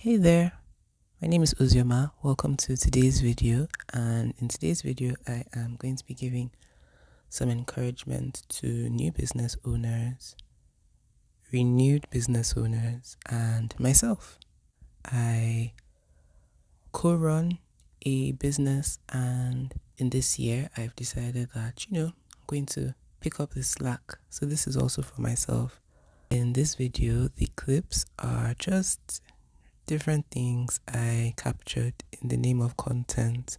Hey there, my name is Uzioma. Welcome to today's video. And in today's video, I am going to be giving some encouragement to new business owners, renewed business owners, and myself. I co run a business, and in this year, I've decided that, I'm going to pick up the slack. So, this is also for myself. In this video, the clips are just different things I captured in the name of content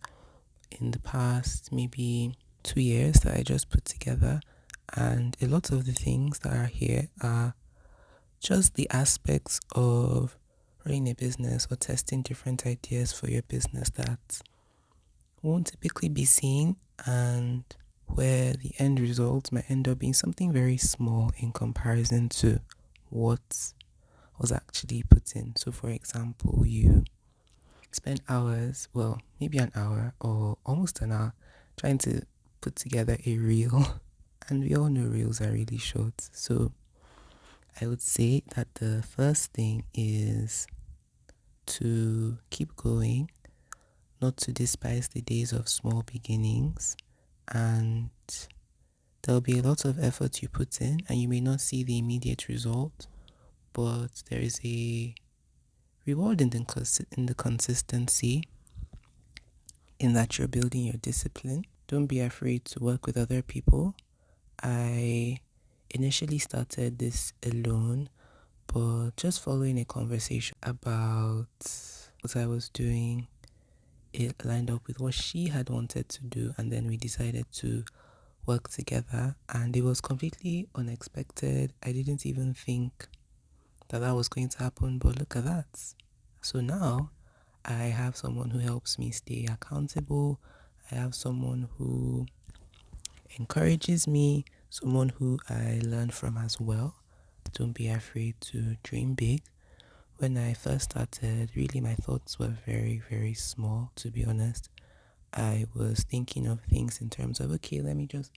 in the past maybe 2 years that I just put together. And a lot of the things that are here are just the aspects of running a business or testing different ideas for your business that won't typically be seen, and where the end result might end up being something very small in comparison to what was actually put in. So, for example, you spend hours, well, maybe an hour or almost an hour, trying to put together a reel, and we all know reels are really short. So, I would say that the first thing is to keep going, not to despise the days of small beginnings, and there'll be a lot of effort you put in, and you may not see the immediate result, but there is a reward in the consistency, in that you're building your discipline. Don't be afraid to work with other people. I initially started this alone, but just following a conversation about what I was doing, it lined up with what she had wanted to do, and then we decided to work together, and it was completely unexpected. I didn't even think that was going to happen, but look at that. So now I have someone who helps me stay accountable. I have someone who encourages me, someone who I learn from as well. Don't be afraid to dream big. When I first started, really my thoughts were very, very small, to be honest. I was thinking of things in terms of, okay, let me just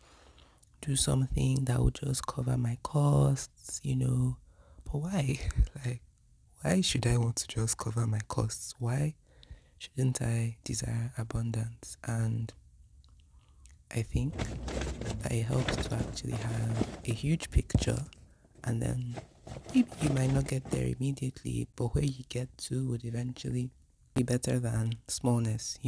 do something that would just cover my costs. But why? Like, why should I want to just cover my costs? Why shouldn't I desire abundance? And I think that it helps to actually have a huge picture, and then maybe you might not get there immediately, but where you get to would eventually be better than smallness.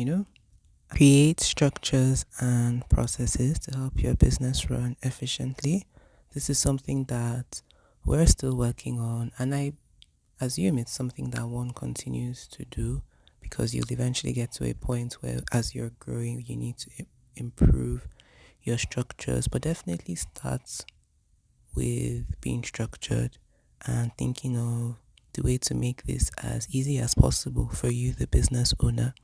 Create structures and processes to help your business run efficiently. This is something that we're still working on, and I assume it's something that one continues to do, because you'll eventually get to a point where, as you're growing, you need to improve your structures. But definitely start with being structured and thinking of the way to make this as easy as possible for you, the business owner.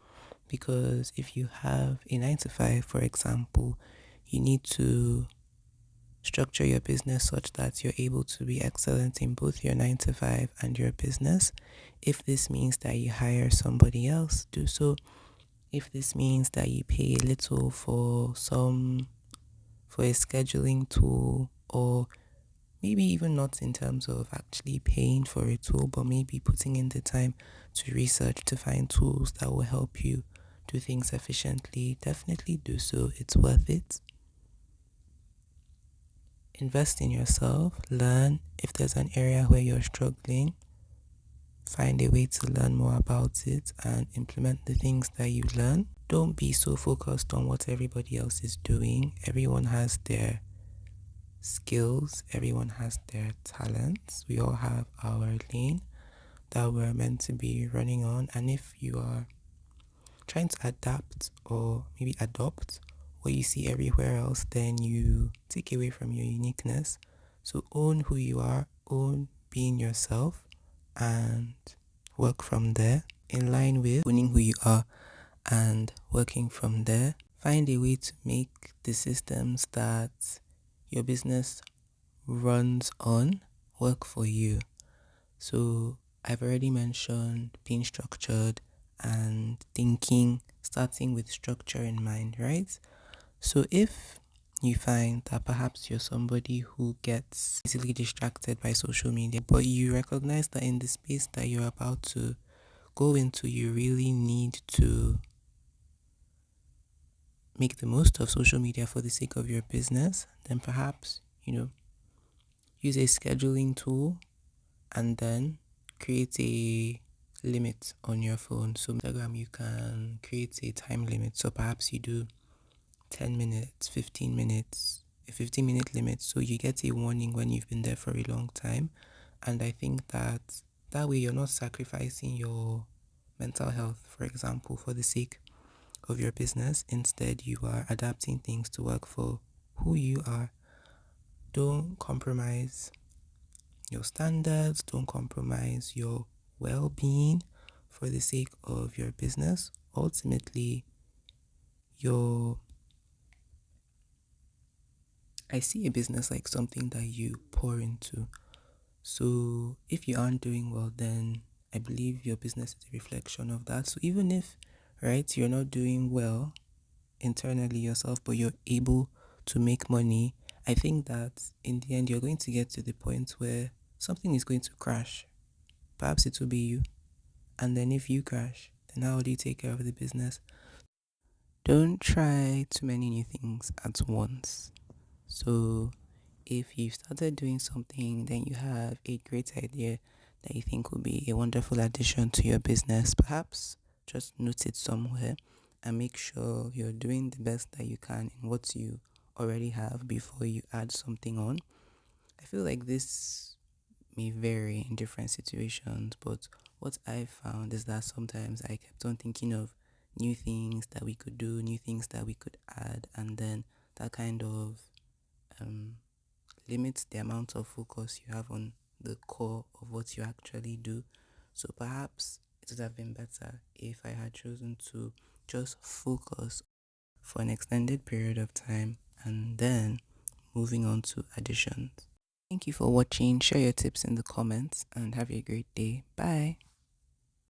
Because if you have a 9 to 5, for example, you need to structure your business such that you're able to be excellent in both your 9 to 5 and your business. If this means that you hire somebody else, do so. If this means that you pay a little for a scheduling tool, or maybe even not in terms of actually paying for a tool, but maybe putting in the time to research to find tools that will help you do things efficiently, definitely do so. It's worth it. Invest in yourself, learn. If there's an area where you're struggling, find a way to learn more about it and implement the things that you learn. Don't be so focused on what everybody else is doing. Everyone has their skills, everyone has their talents. We all have our lane that we're meant to be running on. And if you are trying to adapt or maybe adopt what you see everywhere else, then you take away from your uniqueness. So own who you are, own being yourself, and work from there. In line with owning who you are and working from there, find a way to make the systems that your business runs on work for you. So I've already mentioned being structured and thinking, starting with structure in mind, right? So if you find that perhaps you're somebody who gets easily distracted by social media, but you recognize that in the space that you're about to go into you really need to make the most of social media for the sake of your business, then perhaps, use a scheduling tool and then create a limit on your phone. So Instagram, you can create a time limit. So perhaps you do 10 minutes, 15 minutes, a 15-minute limit. So you get a warning when you've been there for a long time. And I think that way you're not sacrificing your mental health, for example, for the sake of your business. Instead, you are adapting things to work for who you are. Don't compromise your standards, don't compromise your well being for the sake of your business. Ultimately, I see a business like something that you pour into. So if you aren't doing well, then I believe your business is a reflection of that. So even if, right, you're not doing well internally yourself, but you're able to make money, I think that in the end, you're going to get to the point where something is going to crash. Perhaps it will be you. And then if you crash, then how do you take care of the business? Don't try too many new things at once. So if you've started doing something, then you have a great idea that you think will be a wonderful addition to your business. Perhaps just note it somewhere and make sure you're doing the best that you can in what you already have before you add something on. I feel like this may vary in different situations, but what I found is that sometimes I kept on thinking of new things that we could do, new things that we could add, and then that kind of um, limits the amount of focus you have on the core of what you actually do. So perhaps it would have been better if I had chosen to just focus for an extended period of time and then moving on to additions. Thank you for watching. Share your tips in the comments and have a great day. Bye.